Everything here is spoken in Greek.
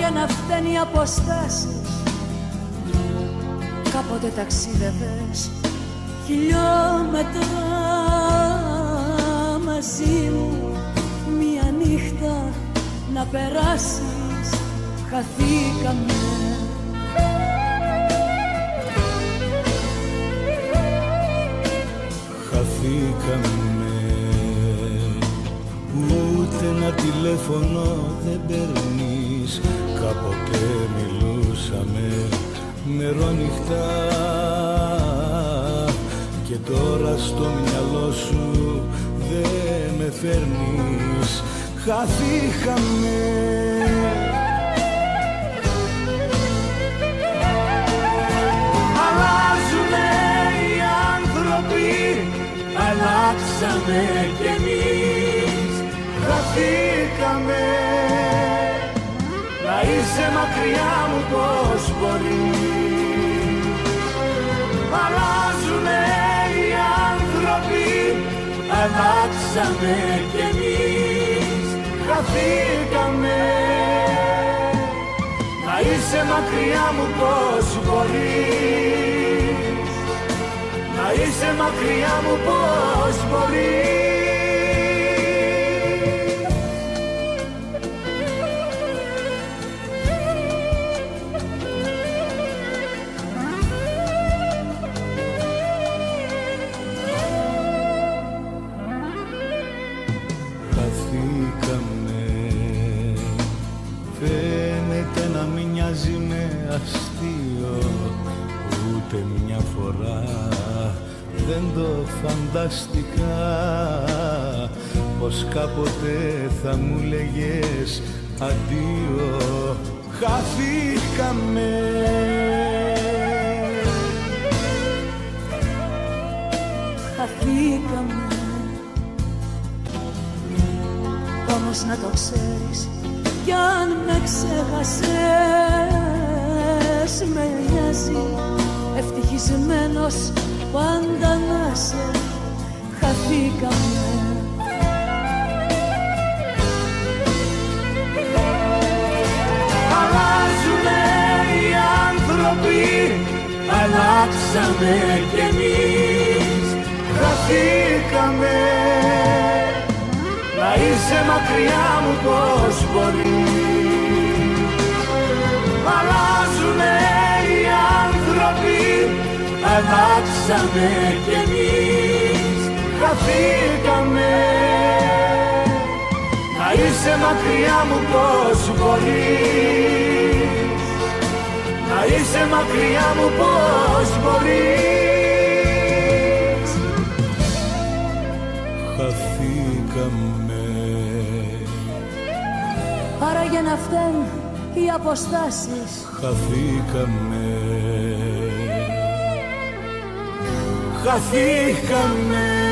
για να φταίνει οι αποστάσεις. Κάποτε ταξίδευες χιλιόμετρα μαζί μου, μια νύχτα να περάσεις. Χαθήκαμε. Χαθήκαμε. Ούτε ένα τηλέφωνο δεν παίρνεις. Κάποτε μιλούσαμε μερόνυχτα και τώρα στο μυαλό σου δεν με φέρνεις. Χαθήκαμε. Αλλάζουνε οι άνθρωποι, αλλάξαμε κι εμείς. Χαθήκαμε. Να είσαι μακριά μου πως μπορείς. Αλλάζουνε οι άνθρωποι, αλλάξαμε κι εμείς. Χαθήκαμε. Να είσαι μακριά μου πως μπορείς. Να είσαι μακριά μου πως μπορείς. Αστείο, ούτε μια φορά δεν το φανταστικά πως κάποτε θα μου λέγες αντίο. Χαθήκαμε. Χαθήκαμε. Όμως να το ξέρεις, κι αν με ξέχασες με νοιάζει, ευτυχισμένος πάντα να σε. Χαθήκαμε. Αλλάζουνε οι άνθρωποι, αλλάξαμε κι εμείς. Χαθήκαμε. Να είσαι μακριά μου πως μπορείς. Αλλάζουνε οι άνθρωποι, αλλάξαμε κι εμείς. Χαθήκαμε. Να είσαι μακριά μου πως μπορείς. Να είσαι μακριά μου πως μπορείς. Χαθήκαμε. Άρα για να φταίνουν οι αποστάσεις. Χαθήκαμε. Χαθήκαμε.